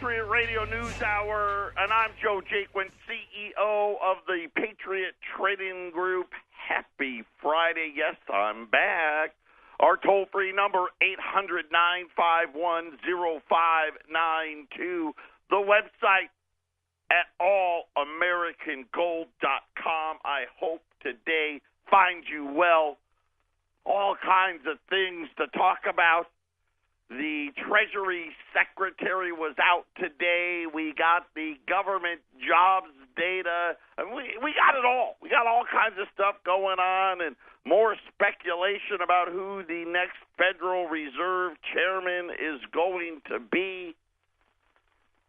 Patriot Radio News Hour, and I'm Joe Jaquin, CEO of the Patriot Trading Group. Happy Friday. Yes, I'm back. Our toll-free number, 800-951-0592. The website at allamericangold.com. I hope today finds you well. All kinds of things to talk about. The Treasury Secretary was out today. We got the government jobs data. And we got it all. We got all kinds of stuff going on and more speculation about who the next Federal Reserve chairman is going to be.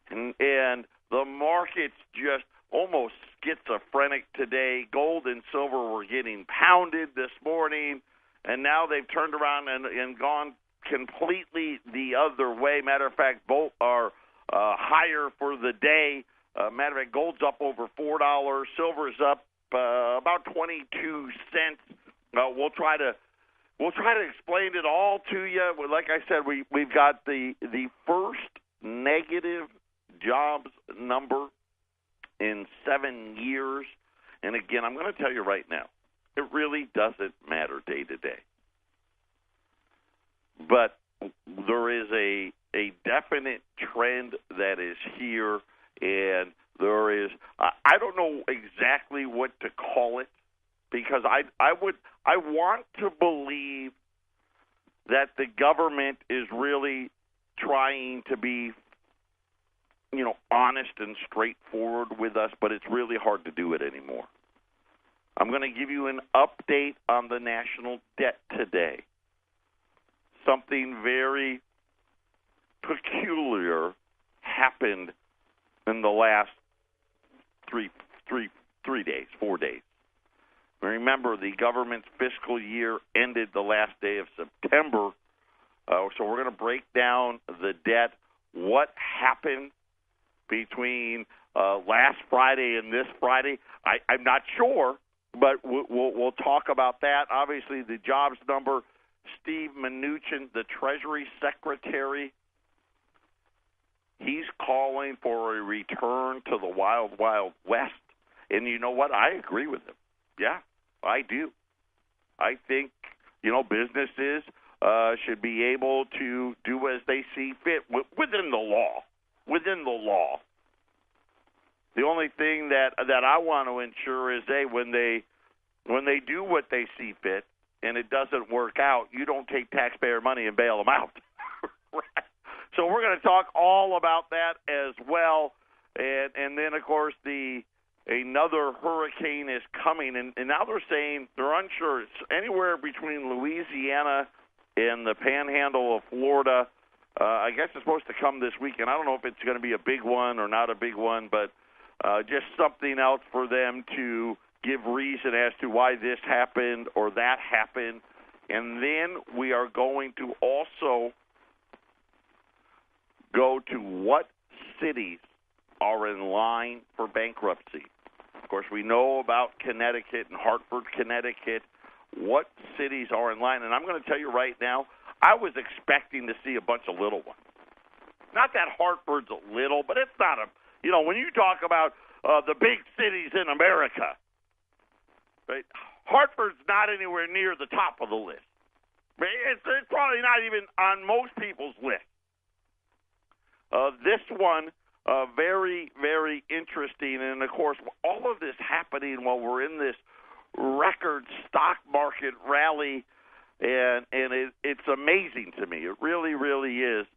And the market's just almost schizophrenic today. Gold and silver were getting pounded this morning, and now they've turned around and gone completely the other way. Matter of fact, both are higher for the day. Matter of fact, gold's up over $4. Silver's up about 22 cents. We'll try to explain it all to you. Like I said, we've got the first negative jobs number in 7 years. And again, I'm going to tell you right now, it really doesn't matter day to day. But there is a definite trend that is here, and there is I don't know exactly what to call it, because I want to believe that the government is really trying to be, honest and straightforward with us, but it's really hard to do it anymore. I'm going to give you an update on the national debt today. Something very peculiar happened in the last 4 days. Remember, the government's fiscal year ended the last day of September, so we're going to break down the debt, what happened between last Friday and this Friday. I'm not sure, but we'll talk about that. Obviously, the jobs number, Steve Mnuchin, the Treasury Secretary, he's calling for a return to the wild, wild west. And you know what? I agree with him. Yeah, I do. I think, businesses should be able to do as they see fit within the law. Within the law. The only thing that I want to ensure is when they do what they see fit and it doesn't work out, you don't take taxpayer money and bail them out. Right. So we're going to talk all about that as well. And then, of course, another hurricane is coming, and now they're saying they're unsure. It's anywhere between Louisiana and the panhandle of Florida. I guess it's supposed to come this weekend. I don't know if it's going to be a big one or not a big one, but just something else for them to give reason as to why this happened or that happened. And then we are going to also go to what cities are in line for bankruptcy. Of course, we know about Connecticut and Hartford, Connecticut. What cities are in line? And I'm going to tell you right now, I was expecting to see a bunch of little ones. Not that Hartford's little, but it's not when you talk about the big cities in America, right? Hartford's not anywhere near the top of the list. It's probably not even on most people's list. This one, very, very interesting. And, of course, all of this happening while we're in this record stock market rally, and it's amazing to me. It really, really is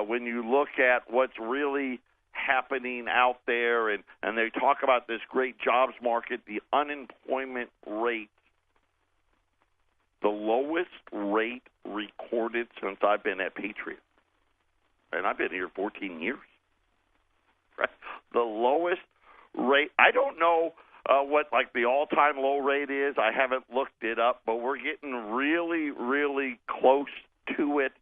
when you look at what's really happening out there, and they talk about this great jobs market, the unemployment rate, the lowest rate recorded since I've been at Patriot. And I've been here 14 years. Right? The lowest rate. I don't know what the all-time low rate is. I haven't looked it up, but we're getting really, really close to it.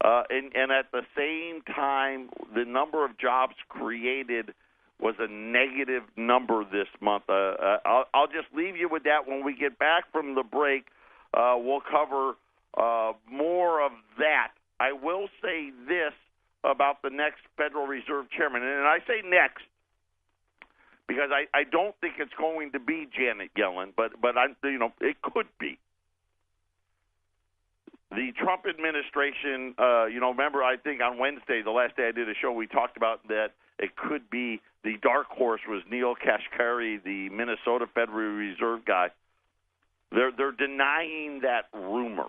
And at the same time, the number of jobs created was a negative number this month. I'll just leave you with that. When we get back from the break, we'll cover more of that. I will say this about the next Federal Reserve chairman. And I say next because I don't think it's going to be Janet Yellen, but it could be. The Trump administration, remember, I think on Wednesday, the last day I did a show, we talked about that it could be the dark horse was Neil Kashkari, the Minnesota Federal Reserve guy. They're denying that rumor.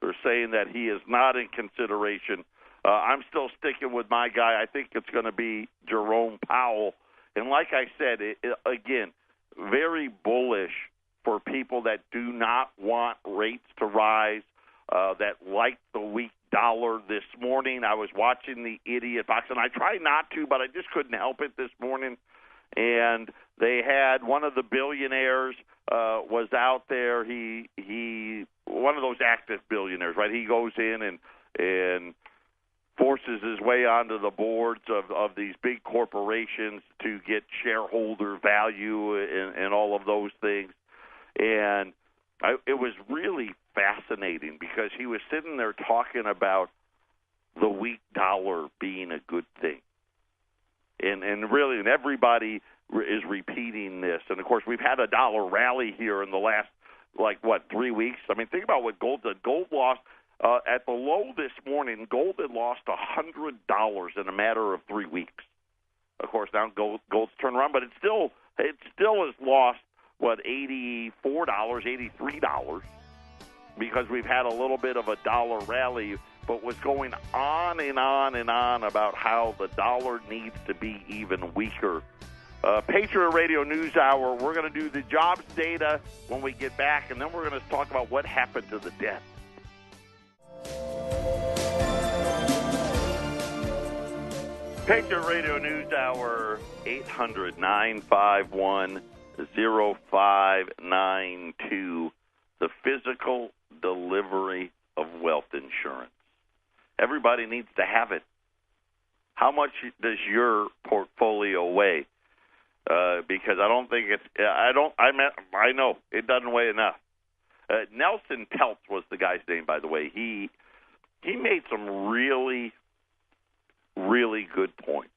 They're saying that he is not in consideration. I'm still sticking with my guy. I think it's going to be Jerome Powell. And like I said, again, very bullish for people that do not want rates to rise, that like the weak dollar. This morning I was watching the Idiot Box, and I try not to, but I just couldn't help it this morning. And they had one of the billionaires was out there. He one of those active billionaires, right? He goes in and forces his way onto the boards of these big corporations to get shareholder value and all of those things. And it was really fascinating because he was sitting there talking about the weak dollar being a good thing. And everybody is repeating this. And, of course, we've had a dollar rally here in the last, 3 weeks? I mean, think about what gold did. Gold lost, at the low this morning, gold had lost $100 in a matter of 3 weeks. Of course, now gold's turned around, but it still has lost, $84, $83, because we've had a little bit of a dollar rally, but was going on and on and on about how the dollar needs to be even weaker. Patriot Radio News Hour, we're going to do the jobs data when we get back, and then we're going to talk about what happened to the debt. Patriot Radio News Hour, 800-951-0592, the physical delivery of wealth insurance. Everybody needs to have it. How much does your portfolio weigh? Because I don't think it's. I know it doesn't weigh enough. Nelson Peltz was the guy's name, by the way. He made some really, really good points.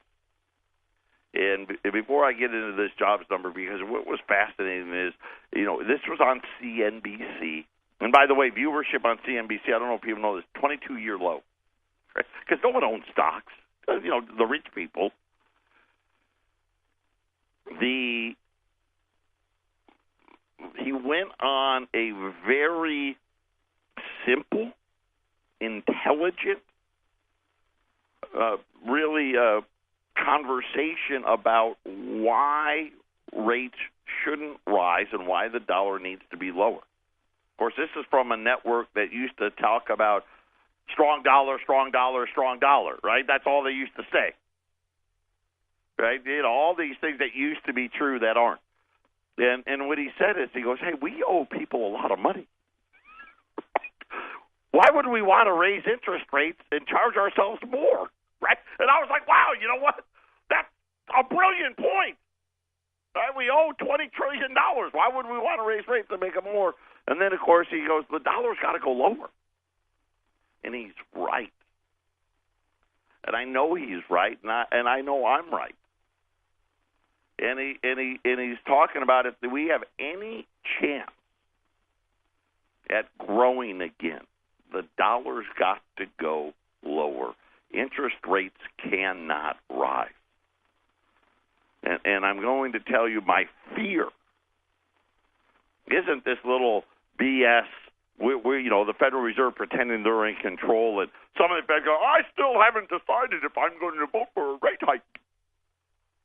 And before I get into this jobs number, because what was fascinating is, this was on CNBC. And by the way, viewership on CNBC, I don't know if people know this, 22-year low. Right? Because no one owns stocks. The rich people. He went on a very simple, intelligent, conversation about why rates shouldn't rise and why the dollar needs to be lower. Of course, this is from a network that used to talk about strong dollar, strong dollar, strong dollar, right? That's all they used to say. Right? All these things that used to be true that aren't. And what he said is, he goes, hey, we owe people a lot of money. Why would we want to raise interest rates and charge ourselves more? Right? And I was like, wow, you know what? That's a brilliant point. Right? We owe $20 trillion. Why would we want to raise rates and make them more? And then, of course, he goes, the dollar's got to go lower. And he's right. And I know he's right, and I know I'm right. And he's talking about if we have any chance at growing again, the dollar's got to go lower. Interest rates cannot rise. And I'm going to tell you my fear isn't this little BS. We the Federal Reserve pretending they're in control, and some of the Fed go, I still haven't decided if I'm going to vote for a rate hike.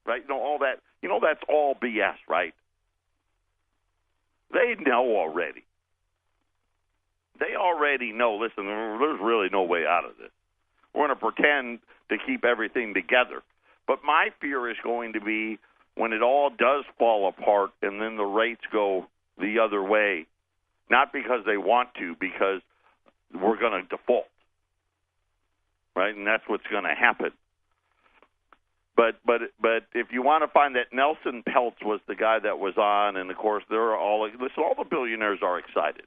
Right? All that. That's all BS, right? They know already. They already know, listen, there's really no way out of this. We're going to pretend to keep everything together. But my fear is going to be when it all does fall apart and then the rates go the other way, not because they want to, because we're going to default. Right? And that's what's going to happen. But if you want to find that, Nelson Peltz was the guy that was on, and of course all the billionaires are excited,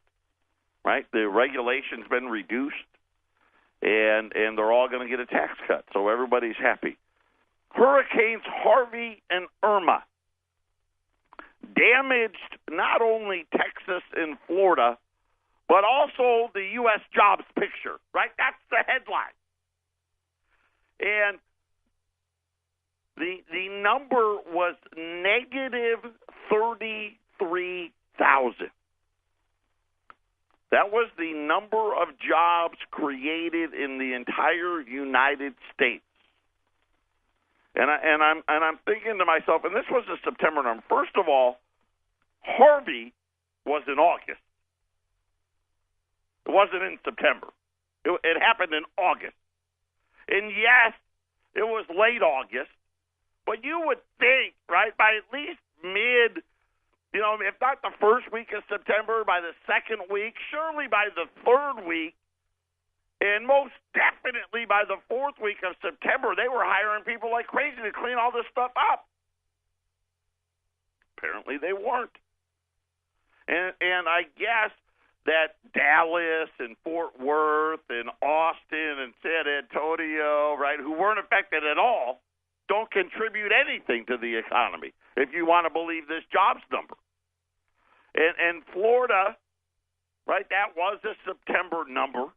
right? The regulation's been reduced, and and they're all going to get a tax cut, so everybody's happy. Hurricanes Harvey and Irma damaged not only Texas and Florida, but also the U.S. jobs picture, right? That's the headline. And the number was negative 33,000. That was the number of jobs created in the entire United States. And I'm thinking to myself, and this was a September number. First of all, Harvey was in August. It wasn't in September. It happened in August. And yes, it was late August, but you would think, right, by at least mid, if not the first week of September, by the second week, surely by the third week, and most definitely by the fourth week of September, they were hiring people like crazy to clean all this stuff up. Apparently they weren't. And I guess that Dallas and Fort Worth and Austin and San Antonio, right, who weren't affected at all, don't contribute anything to the economy, if you want to believe this jobs number. And Florida, right, that was a September number.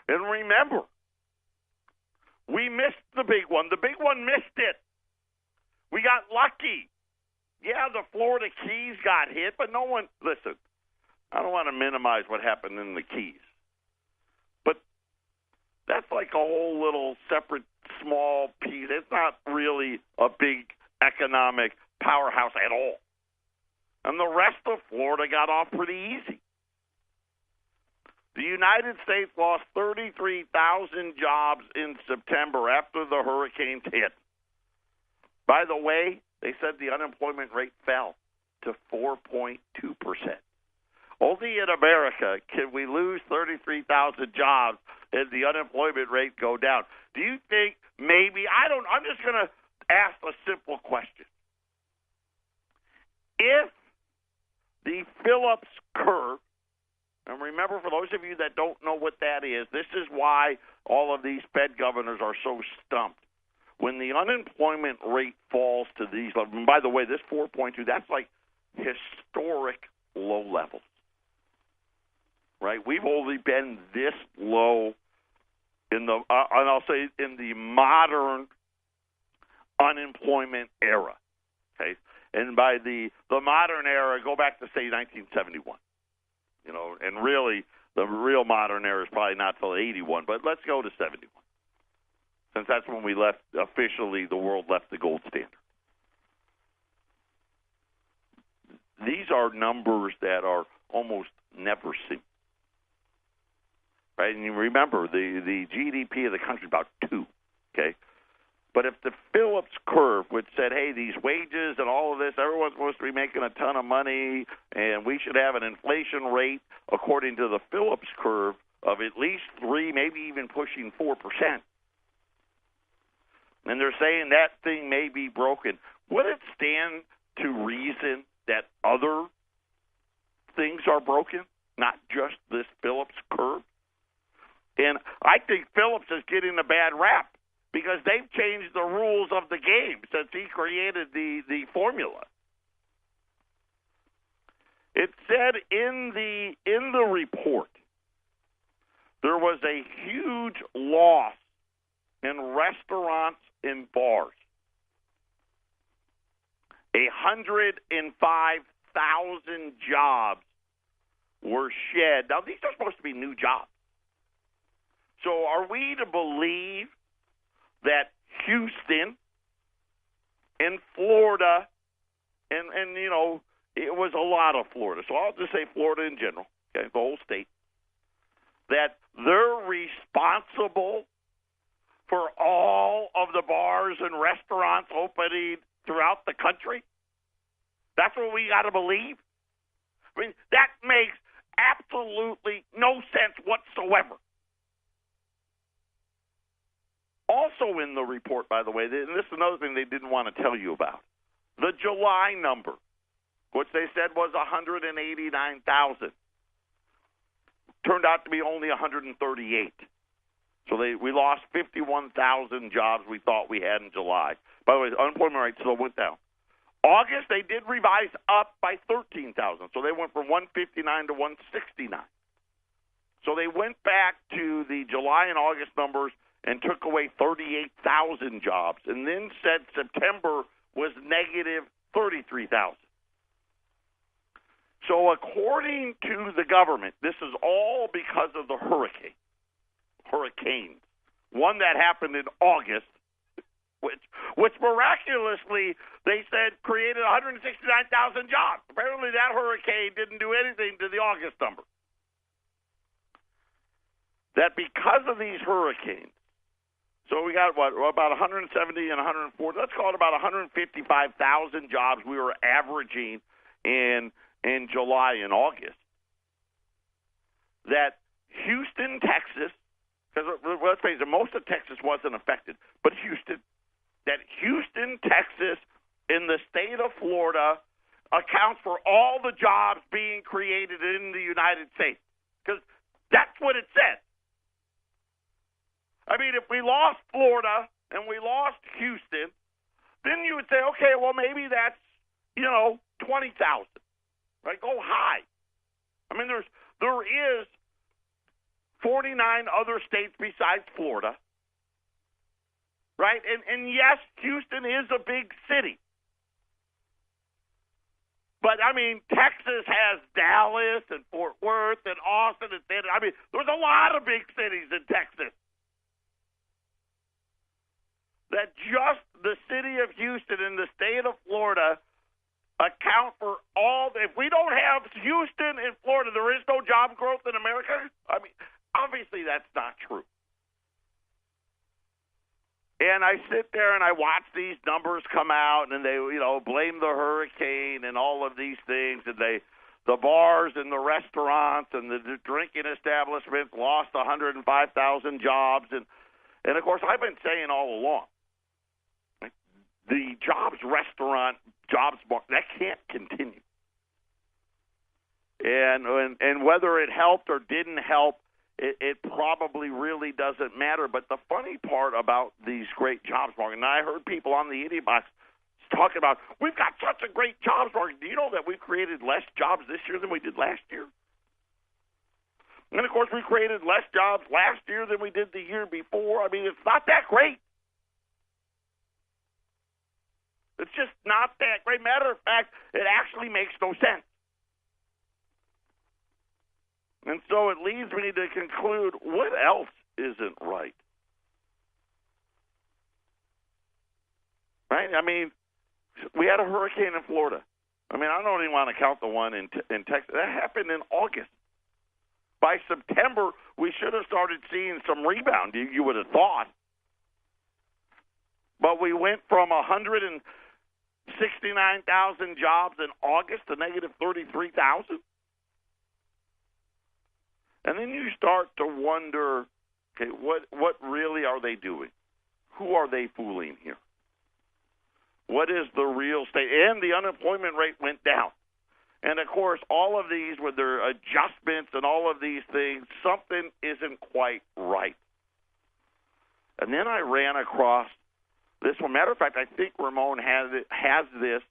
And remember, we missed the big one. The big one missed it. We got lucky. Yeah, the Florida Keys got hit, but no one, listen, I don't want to minimize what happened in the Keys. But that's like a whole little separate small piece. It's not really a big economic powerhouse at all. And the rest of Florida got off pretty easy. The United States lost 33,000 jobs in September after the hurricanes hit. By the way, they said the unemployment rate fell to 4.2%. Only in America can we lose 33,000 jobs and the unemployment rate go down. Do you think maybe, I'm just going to ask a simple question. If the Phillips curve, and remember, for those of you that don't know what that is, this is why all of these Fed governors are so stumped. When the unemployment rate falls to these levels, and by the way, this 4.2, that's like historic low levels, right? We've only been this low in the, and I'll say in the modern unemployment era, okay? And by the modern era, go back to, say, 1971. And really, the real modern era is probably not till 81, but let's go to 71, since that's when we left, officially, the world left the gold standard. These are numbers that are almost never seen, right? And you remember, the GDP of the country is about 2, okay? But if the Phillips curve, which said, hey, these wages and all of this, everyone's supposed to be making a ton of money, and we should have an inflation rate, according to the Phillips curve, of at least 3, maybe even pushing 4%. And they're saying that thing may be broken. Would it stand to reason that other things are broken, not just this Phillips curve? And I think Phillips is getting a bad rap, because they've changed the rules of the game since he created the formula. It said in the report there was a huge loss in restaurants and bars. 105,000 jobs were shed. Now, these are supposed to be new jobs. So are we to believe that Houston and Florida, and it was a lot of Florida, so I'll just say Florida in general, okay, the whole state, that they're responsible for all of the bars and restaurants opening throughout the country? That's what we got to believe? I mean, that makes absolutely no sense whatsoever. Also in the report, by the way, and this is another thing they didn't want to tell you about, the July number, which they said was 189,000, turned out to be only 138. So we lost 51,000 jobs we thought we had in July. By the way, the unemployment rate still went down. August, they did revise up by 13,000. So they went from 159 to 169. So they went back to the July and August numbers and took away 38,000 jobs, and then said September was negative 33,000. So according to the government, this is all because of the hurricanes. One that happened in August, which miraculously they said created 169,000 jobs. Apparently that hurricane didn't do anything to the August number. That because of these hurricanes, so we got about 170 and 140. Let's call it about 155,000 jobs we were averaging in July and August. That Houston, Texas, because let's face it, most of Texas wasn't affected, but Houston, Texas, in the state of Florida, accounts for all the jobs being created in the United States, because that's what it says. I mean, if we lost Florida and we lost Houston, then you would say, okay, well, maybe that's, 20,000, right? Go high. I mean, there is 49 other states besides Florida, right? And yes, Houston is a big city. But, I mean, Texas has Dallas and Fort Worth and Austin and I mean, there's a lot of big cities in Texas. That just the city of Houston and the state of Florida account for all. If we don't have Houston and Florida, there is no job growth in America. I mean, obviously that's not true. And I sit there and I watch these numbers come out, and they, blame the hurricane and all of these things, and the bars and the restaurants and the drinking establishments lost 105,000 jobs, and of course I've been saying all along. The restaurant jobs market, that can't continue. And whether it helped or didn't help, it probably really doesn't matter. But the funny part about these great jobs market, and I heard people on the Idiot Box talking about, we've got such a great jobs market. Do you know that we've created less jobs this year than we did last year? And, of course, we created less jobs last year than we did the year before. I mean, it's not that great. It's just not that great. Matter of fact, it actually makes no sense. And so it leads me to conclude, what else isn't right? Right? I mean, we had a hurricane in Florida. I mean, I don't even want to count the one in Texas. That happened in August. By September, we should have started seeing some rebound, you would have thought. But we went from 169,000 jobs in August to negative 33,000. And then you start to wonder, okay, what really are they doing? Who are they fooling here? What is the real state? And the unemployment rate went down. And, of course, all of these with their adjustments and all of these things, something isn't quite right. And then I ran across this one. Matter of fact, I think Ramon has this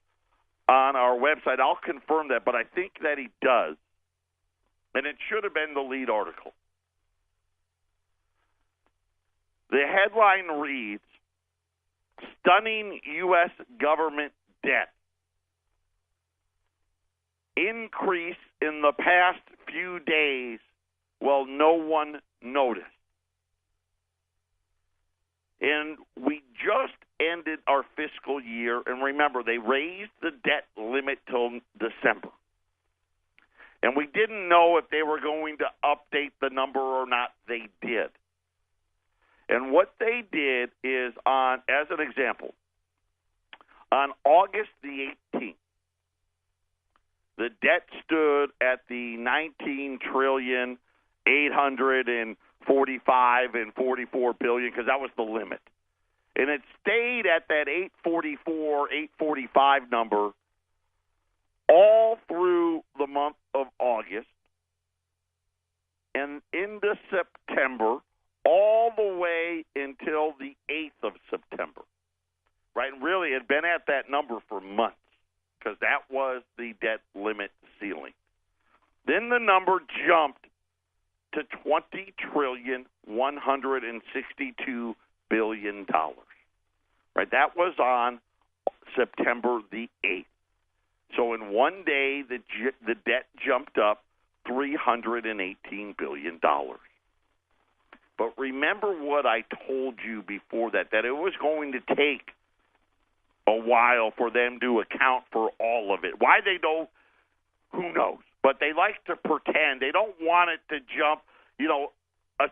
on our website. I'll confirm that, but I think that he does. And it should have been the lead article. The headline reads, "Stunning U.S. government debt. Increase in the past few days while no one noticed." And we just ended our fiscal year, and remember, they raised the debt limit till December. And we didn't know if they were going to update the number or not. They did. And what they did is, as an example, on August the 18th, the debt stood at the $19,845.44 billion, because that was the limit. And it stayed at that 845 number all through the month of August and into September, all the until the 8th of September, right? And really, it had been at that number for months because that was the debt limit ceiling. Then the number jumped to $20,162 billion, right? That was on September the 8th. So in one day, the debt jumped up $318 billion. But remember what I told you before that it was going to take a while for them to account for all of it. Why they don't, who knows? But they like to pretend. They don't want it to jump, $1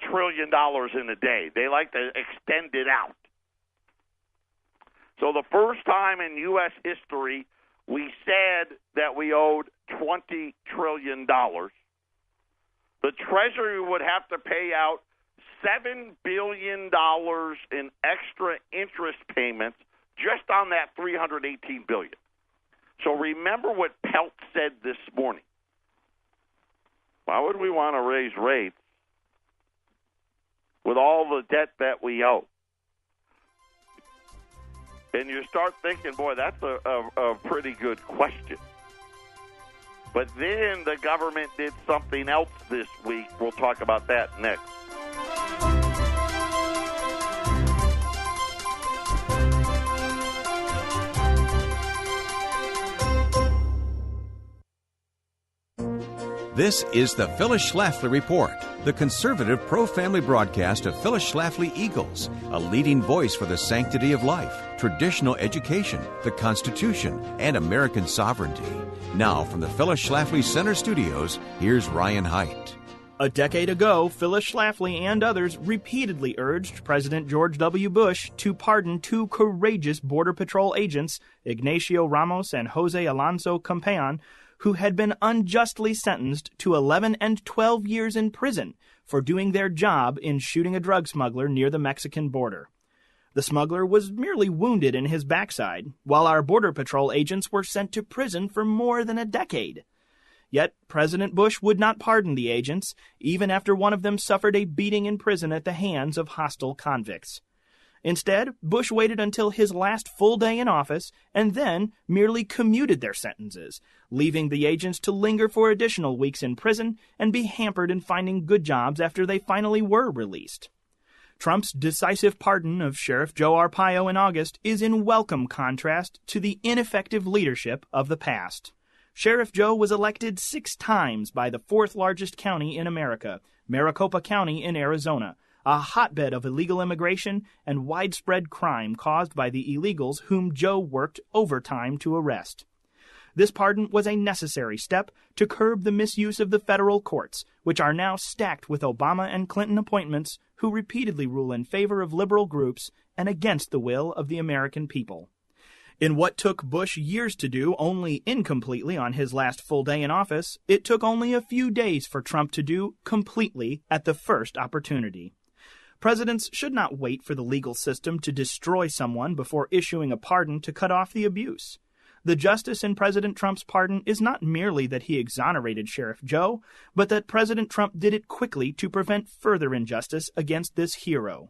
trillion in a day. They like to extend it out. So the first time in U.S. history we said that we owed $20 trillion, the Treasury would have to pay out $7 billion in extra interest payments just on that $318 billion. So remember what Pelt said this morning. Why would we want to raise rates with all the debt that we owe? And you start thinking, boy, that's a pretty good question. But then the government did something else this week. We'll talk about that next. This is the Phyllis Schlafly Report, the conservative pro-family broadcast of Phyllis Schlafly Eagles, a leading voice for the sanctity of life, traditional education, the Constitution, and American sovereignty. Now, from the Phyllis Schlafly Center Studios, here's Ryan Haidt. A decade ago, Phyllis Schlafly and others repeatedly urged President George W. Bush to pardon two courageous Border Patrol agents, Ignacio Ramos and Jose Alonso Campeon, who had been unjustly sentenced to 11 and 12 years in prison for doing their job in shooting a drug smuggler near the Mexican border. The smuggler was merely wounded in his backside, while our Border Patrol agents were sent to prison for more than a decade. Yet President Bush would not pardon the agents, even after one of them suffered a beating in prison at the hands of hostile convicts. Instead, Bush waited until his last full day in office and then merely commuted their sentences, leaving the agents to linger for additional weeks in prison and be hampered in finding good jobs after they finally were released. Trump's decisive pardon of Sheriff Joe Arpaio in August is in welcome contrast to the ineffective leadership of the past. Sheriff Joe was elected 6 times by the 4th largest county in America, Maricopa County in Arizona, a hotbed of illegal immigration and widespread crime caused by the illegals whom Joe worked overtime to arrest. This pardon was a necessary step to curb the misuse of the federal courts, which are now stacked with Obama and Clinton appointments who repeatedly rule in favor of liberal groups and against the will of the American people. In what took Bush years to do only incompletely on his last full day in office, it took only a few days for Trump to do completely at the first opportunity. Presidents should not wait for the legal system to destroy someone before issuing a pardon to cut off the abuse. The justice in President Trump's pardon is not merely that he exonerated Sheriff Joe, but that President Trump did it quickly to prevent further injustice against this hero.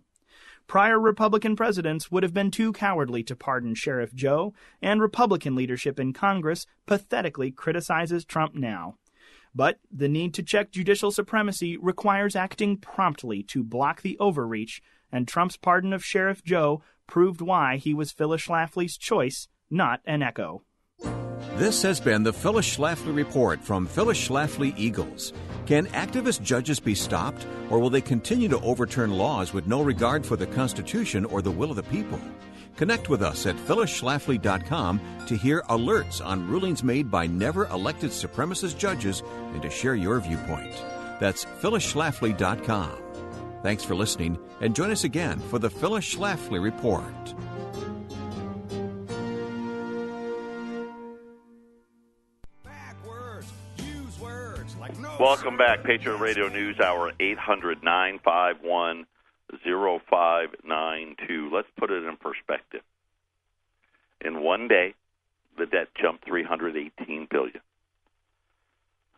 Prior Republican presidents would have been too cowardly to pardon Sheriff Joe, and Republican leadership in Congress pathetically criticizes Trump now. But the need to check judicial supremacy requires acting promptly to block the overreach, and Trump's pardon of Sheriff Joe proved why he was Phyllis Schlafly's choice, not an echo. This has been the Phyllis Schlafly Report from Phyllis Schlafly Eagles. Can activist judges be stopped, or will they continue to overturn laws with no regard for the Constitution or the will of the people? Connect with us at phyllisschlafly.com to hear alerts on rulings made by never-elected supremacist judges and to share your viewpoint. That's phyllisschlafly.com. Thanks for listening, and join us again for the Phyllis Schlafly Report. Welcome back, Patriot Radio News Hour, 800-951-0592. Let's put it in perspective. In one day, the debt jumped $318 billion.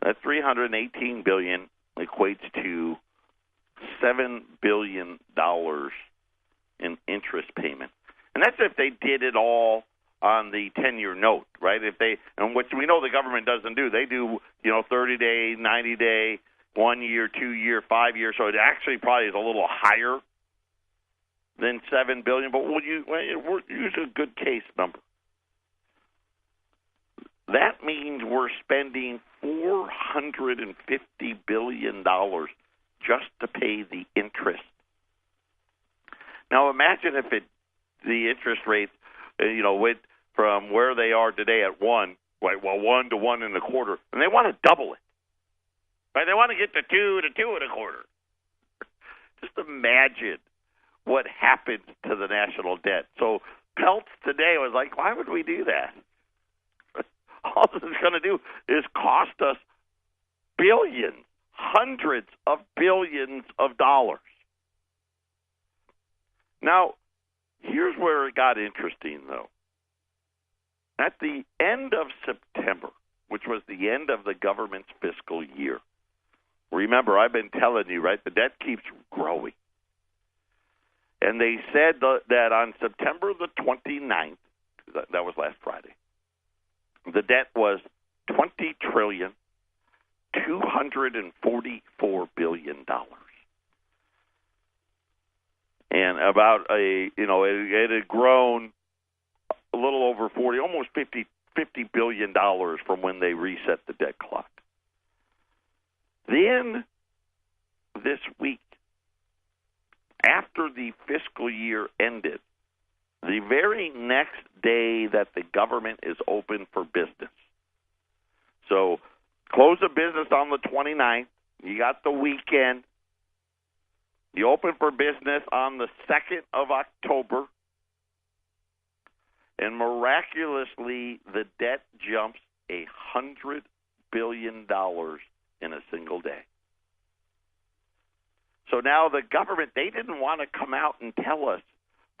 That $318 billion equates to $7 billion in interest payment. And that's if they did it all on the 10-year note, right? If they, and which we know the government doesn't do. They do, 30-day, 90-day, 1 year, 2 year, 5 year. So it actually probably is a little higher than $7 billion. But we'll use a good case number. That means we're spending $450 billion just to pay the interest. Now imagine if the interest rates, went from where they are today at 1 to 1.25, and they want to double it. Right? They want to get to 2 to 2.25. Just imagine what happens to the national debt. So Peltz today was like, why would we do that? All this is going to do is cost us billions, hundreds of billions of dollars. Now, here's where it got interesting, though. At the end of September, which was the end of the government's fiscal year, remember, I've been telling you, right, the debt keeps growing. And they said that on September the 29th, that was last Friday, the debt was $20,244 billion. And about it had grown a little over 40, almost $50 billion from when they reset the debt clock. Then this week, after the fiscal year ended, the very next day that the government is open for business. So close of business on the 29th. You got the weekend. You open for business on the 2nd of October. And miraculously, the debt jumps $100 billion in a single day. So now the government, they didn't want to come out and tell us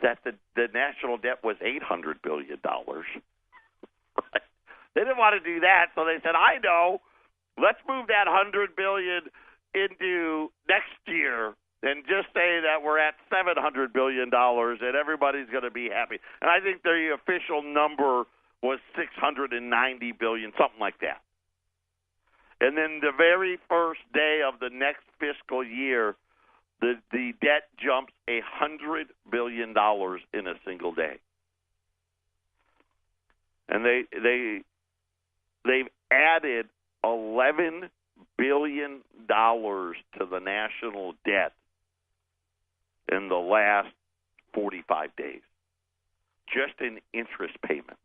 that the national debt was $800 billion. Right? They didn't want to do that, so they said, I know, let's move that $100 billion into next year and just say that we're at $700 billion and everybody's going to be happy. And I think the official number was $690 billion, something like that. And then the very first day of the next fiscal year, the debt jumps $100 billion in a single day. And they've added $11 billion to the national debt in the last 45 days, just in interest payments.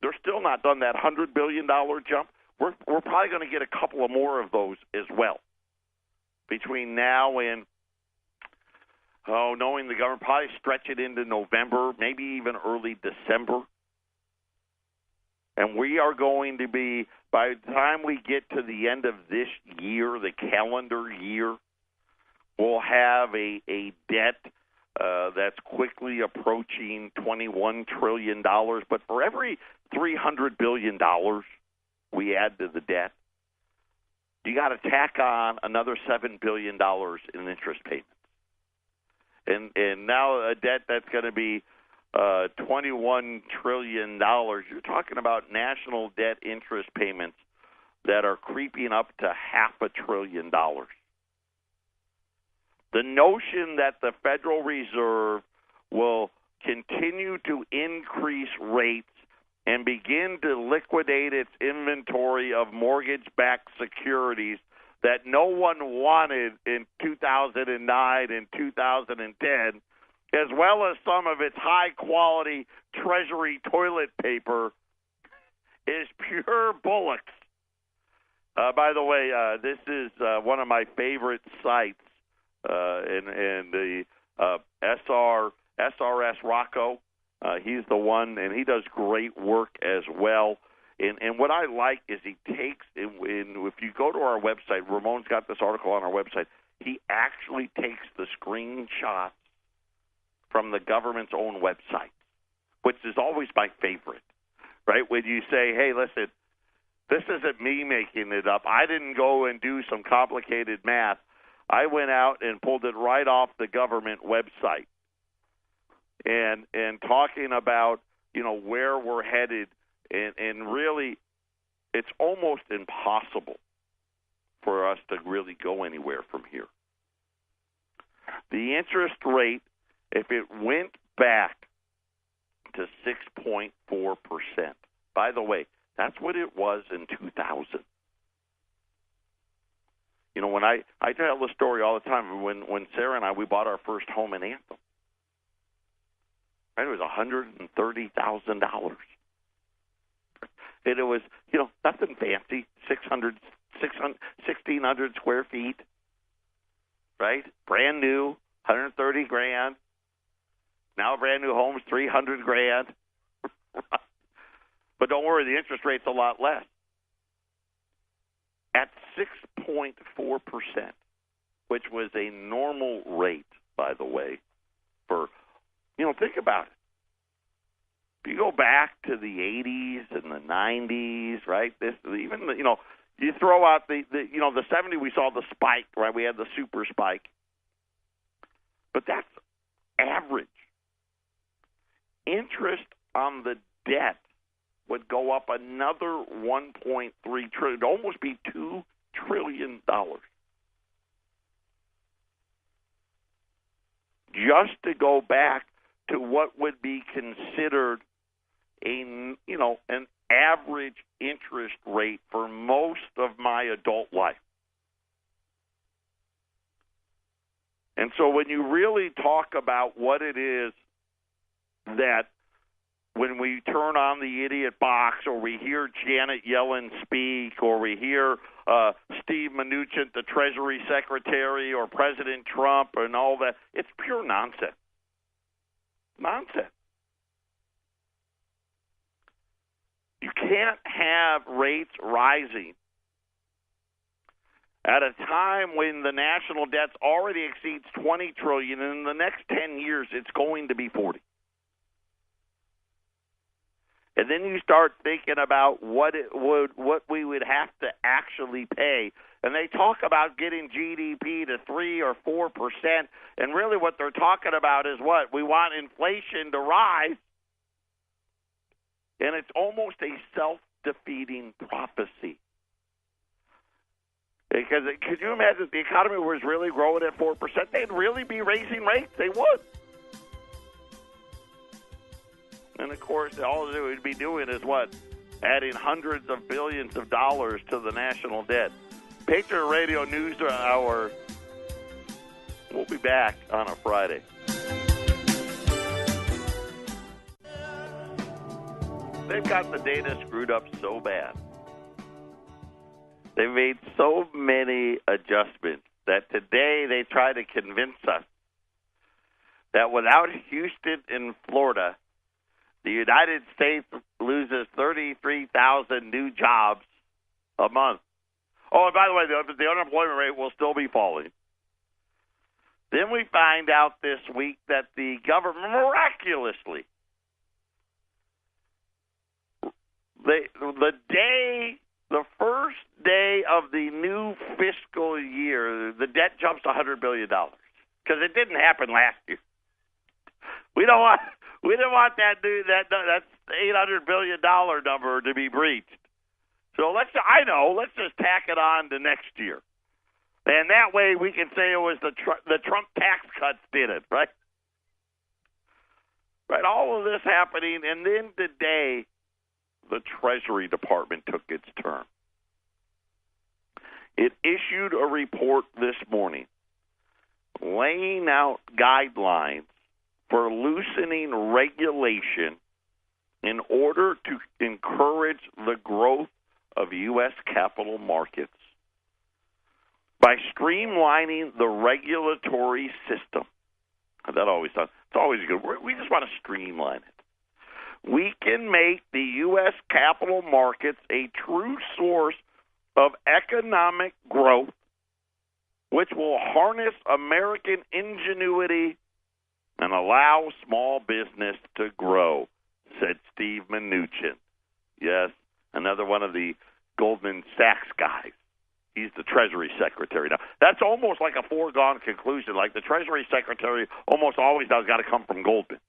They're still not done that $100 billion jump. We're probably going to get a couple of more of those as well between now and, knowing the government, probably stretch it into November, maybe even early December. And we are going to be, by the time we get to the end of this year, the calendar year, we'll have a debt that's quickly approaching $21 trillion. But for every $300 billion we add to the debt, you got to tack on another $7 billion in interest payments. And now a debt that's going to be $21 trillion, you're talking about national debt interest payments that are creeping up to $500 billion. The notion that the Federal Reserve will continue to increase rates and begin to liquidate its inventory of mortgage-backed securities that no one wanted in 2009 and 2010, as well as some of its high-quality Treasury toilet paper, is pure bullocks. By the way, this is one of my favorite sites, and the SRS Rocco. He's the one, and he does great work as well. And what I like is he takes, if you go to our website, Ramon's got this article on our website, he actually takes the screenshots from the government's own website, which is always my favorite, right? When you say, hey, listen, this isn't me making it up. I didn't go and do some complicated math. I went out and pulled it right off the government website. and talking about, where we're headed, and really it's almost impossible for us to really go anywhere from here. The interest rate, if it went back to 6.4%, by the way, that's what it was in 2000. When I tell the story all the time, when Sarah and we bought our first home in Anthem, right, it was $130,000. And it was, nothing fancy, 1,600 square feet, right? Brand new, $130,000. Now a brand new home's $300,000. But don't worry, the interest rate's a lot less. At 6.4%, which was a normal rate, by the way, for, think about it. If you go back to the 80s and the 90s, right? You throw out the 70s, we saw the spike, right? We had the super spike. But that's average. Interest on the debt would go up another $1.3 trillion, almost be $2 trillion. Just to go back to what would be considered an average interest rate for most of my adult life. And so when you really talk about what it is that when we turn on the idiot box, or we hear Janet Yellen speak, or we hear Steve Mnuchin, the Treasury Secretary, or President Trump, and all that, it's pure nonsense. Nonsense. You can't have rates rising at a time when the national debt already exceeds $20 trillion, and in the next 10 years it's going to be 40. And then you start thinking about what we would have to actually pay. And they talk about getting GDP to 3 or 4%, and really what they're talking about is what? We want inflation to rise. And it's almost a self-defeating prophecy. Because could you imagine if the economy was really growing at 4%, they'd really be raising rates? They would. And, of course, all they would be doing is what? Adding hundreds of billions of dollars to the national debt. Patriot Radio News Hour. We'll be back on a Friday. They've got the data screwed up so bad. They've made so many adjustments that today they try to convince us that without Houston and Florida, the United States loses 33,000 new jobs a month. Oh, and by the way, the unemployment rate will still be falling. Then we find out this week that the government miraculously, the first day of the new fiscal year, the debt jumps to $100 billion because it didn't happen last year. We didn't want that $800 billion number to be breached. So let's just tack it on to next year, and that way we can say it was the Trump tax cuts did it, right? Right. All of this happening, and then today, the Treasury Department took its turn. It issued a report this morning laying out guidelines for loosening regulation in order to encourage the growth of U.S. capital markets by streamlining the regulatory system. That always sounds, it's always good. We just want to streamline it. We can make the U.S. capital markets a true source of economic growth, which will harness American ingenuity and allow small business to grow, said Steve Mnuchin. Yes, another one of the Goldman Sachs guys. He's the Treasury Secretary. Now, that's almost like a foregone conclusion. Like the Treasury Secretary almost always has got to come from Goldman.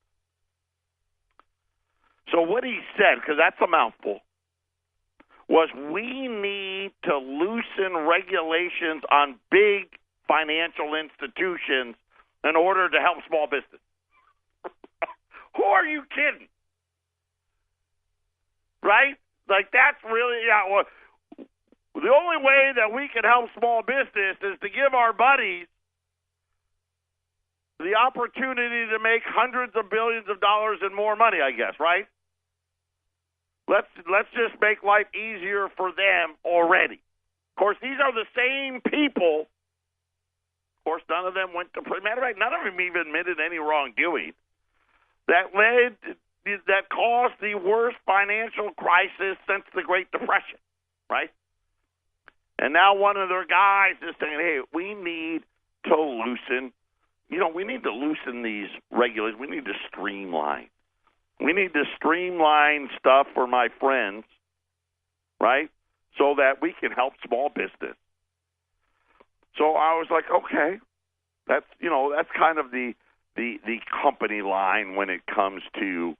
So what he said, because that's a mouthful, was we need to loosen regulations on big financial institutions in order to help small business. Who are you kidding? Right? Like, that's really, well, the only way that we can help small business is to give our buddies the opportunity to make hundreds of billions of dollars and more money, I guess, right? Let's just make life easier for them already. Of course, these are the same people. Of course, none of them went to prison. Matter of fact, none of them even admitted any wrongdoing. That caused the worst financial crisis since the Great Depression, right? And now one of their guys is saying, hey, we need to loosen, we need to loosen these regulations. We need to streamline. We need to streamline stuff for my friends, right, so that we can help small business. So I was like, okay, that's kind of the company line when it comes to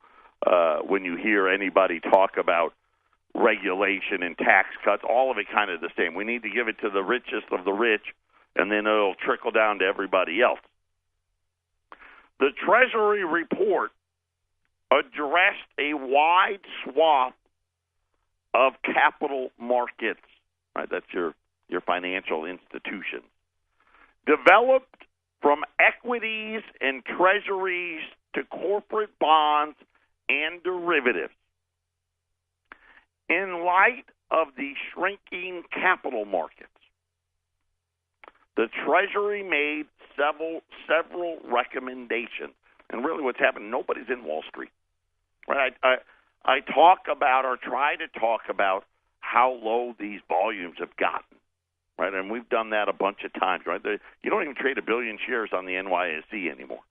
when you hear anybody talk about regulation and tax cuts, all of it kind of the same. We need to give it to the richest of the rich, and then it'll trickle down to everybody else. The Treasury report addressed a wide swath of capital markets, right? That's your financial institutions, developed from equities and treasuries to corporate bonds and derivatives. In light of the shrinking capital markets, the Treasury made several recommendations. And really what's happened, nobody's in Wall Street. Right? I talk about or try to talk about how low these volumes have gotten. Right? And we've done that a bunch of times. Right? You don't even trade 1 billion shares on the NYSE anymore.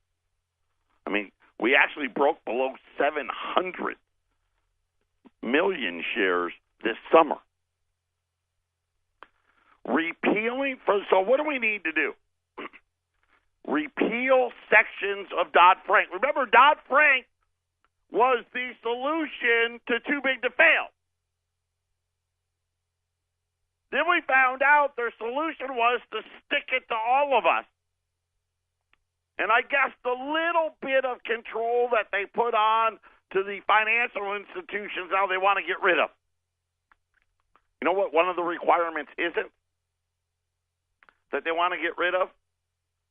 I mean, we actually broke below 700 million shares this summer. So what do we need to do? Repeal sections of Dodd-Frank. Remember, Dodd-Frank was the solution to too big to fail. Then we found out their solution was to stick it to all of us. And I guess the little bit of control that they put on to the financial institutions now they want to get rid of. You know what one of the requirements isn't that they want to get rid of?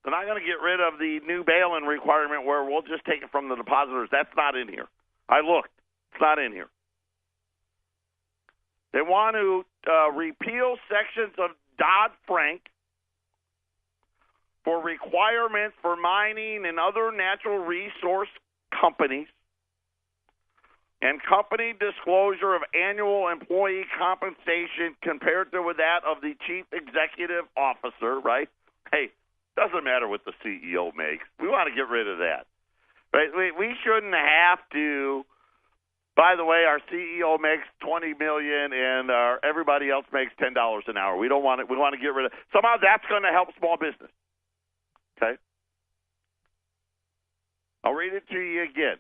They're not going to get rid of the new bail-in requirement where we'll just take it from the depositors. That's not in here. I looked. It's not in here. They want to repeal sections of Dodd-Frank for requirements for mining and other natural resource companies and company disclosure of annual employee compensation compared to with that of the chief executive officer, right? Hey, doesn't matter what the CEO makes. We want to get rid of that. Right? We shouldn't have to. By the way, our CEO makes $20 million and everybody else makes $10 an hour. We don't want it. We want to get rid of. Somehow that's going to help small business. Okay. I'll read it to you again.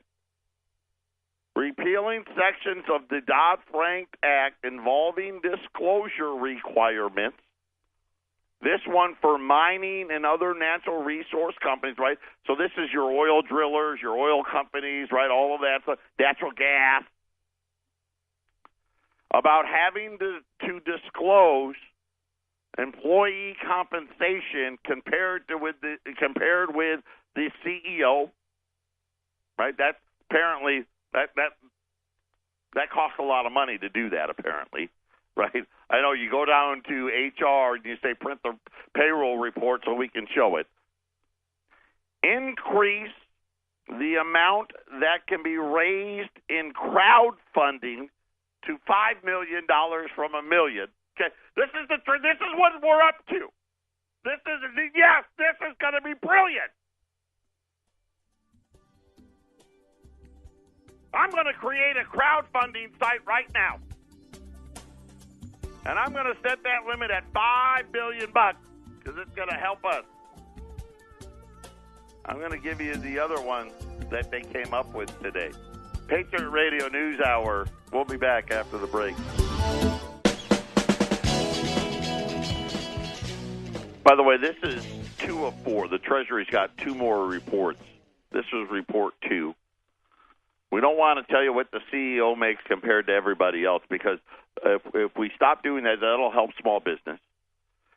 Repealing sections of the Dodd-Frank Act involving disclosure requirements. This one for mining and other natural resource companies, right? So this is your oil drillers, your oil companies, right? All of that, so natural gas. About having to disclose employee compensation compared with the CEO, right? That's apparently that costs a lot of money to do that, apparently, right? I know you go down to HR and you say print the payroll report so we can show it. Increase the amount that can be raised in crowdfunding to $5 million from $1 million. Okay, this is what we're up to. This is going to be brilliant. I'm going to create a crowdfunding site right now. And I'm going to set that limit at $5 billion because it's going to help us. I'm going to give you the other one that they came up with today. Patriot Radio News Hour. We'll be back after the break. By the way, this is 2 of 4. The Treasury's got 2 more reports. This is report 2. We don't want to tell you what the CEO makes compared to everybody else, because if we stop doing that, that'll help small business.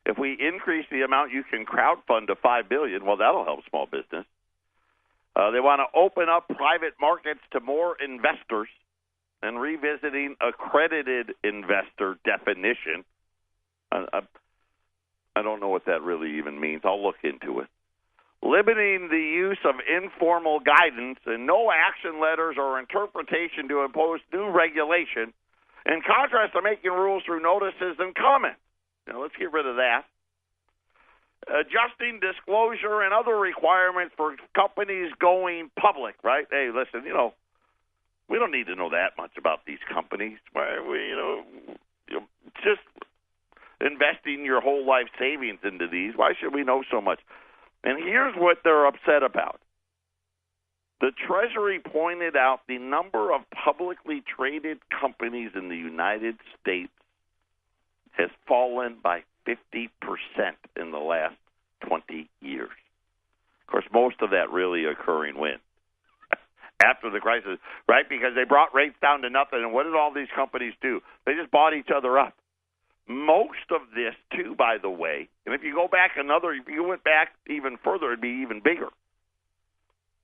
If we increase the amount you can crowdfund to $5 billion, well, that'll help small business. They want to open up private markets to more investors and revisiting accredited investor definition. I don't know what that really even means. I'll look into it. Limiting the use of informal guidance and no action letters or interpretation to impose new regulation, in contrast to making rules through notices and comments. Now, let's get rid of that. Adjusting disclosure and other requirements for companies going public, right? Hey, listen, we don't need to know that much about these companies. Just investing your whole life savings into these. Why should we know so much? And here's what they're upset about. The Treasury pointed out the number of publicly traded companies in the United States has fallen by 50% in the last 20 years. Of course, most of that really occurring when? After the crisis, right? Because they brought rates down to nothing. And what did all these companies do? They just bought each other up. Most of this, too, by the way, and if you went back even further, it'd be even bigger.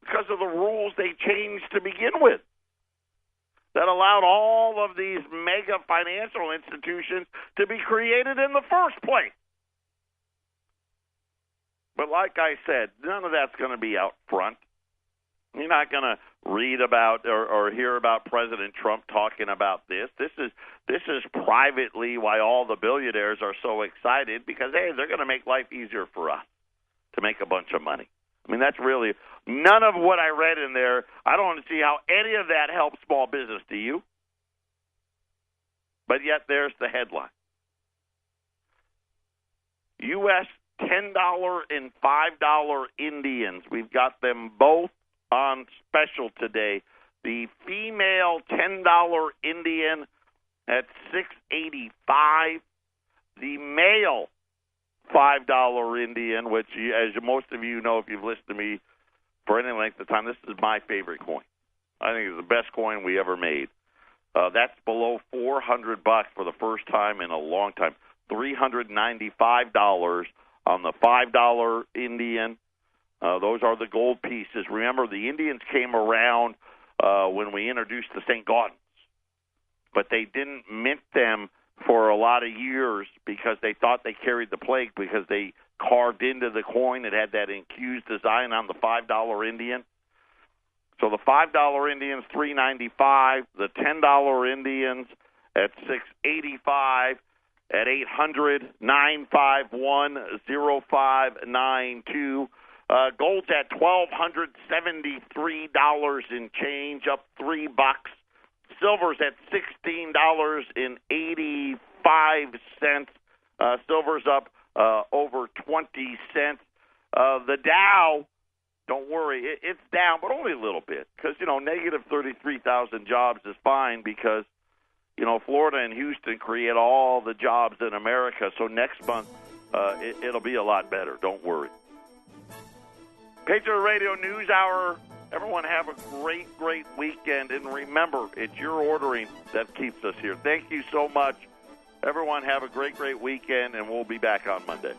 Because of the rules they changed to begin with that allowed all of these mega financial institutions to be created in the first place. But like I said, none of that's going to be out front. You're not going to read about or hear about President Trump talking about this. This is privately why all the billionaires are so excited, because, hey, they're going to make life easier for us to make a bunch of money. I mean, that's really none of what I read in there. I don't see how any of that helps small business. Do you? But yet there's the headline. U.S. $10 and $5 Indians. We've got them both on special today. The female $10 Indian at $6.85. The male $5 Indian, which, as most of you know if you've listened to me for any length of time, this is my favorite coin. I think it's the best coin we ever made. That's below $400 for the first time in a long time. $395 on the $5 Indian. Those are the gold pieces. Remember, the Indians came around when we introduced the St. Gaudens, but they didn't mint them for a lot of years because they thought they carried the plague, because they carved into the coin. It had that infused design on the $5 Indian. So the $5 Indians, $395. The $10 Indians at $685. At 800-951-0592. Gold's at $1,273 in change, up $3. Silver's at $16.85. Silver's up over 20 cents. The Dow, don't worry, it's down, but only a little bit, because negative 33,000 jobs is fine, because Florida and Houston create all the jobs in America. So next month, it'll be a lot better. Don't worry. Patriot Radio News Hour. Everyone have a great, great weekend. And remember, it's your ordering that keeps us here. Thank you so much. Everyone have a great, great weekend, and we'll be back on Monday.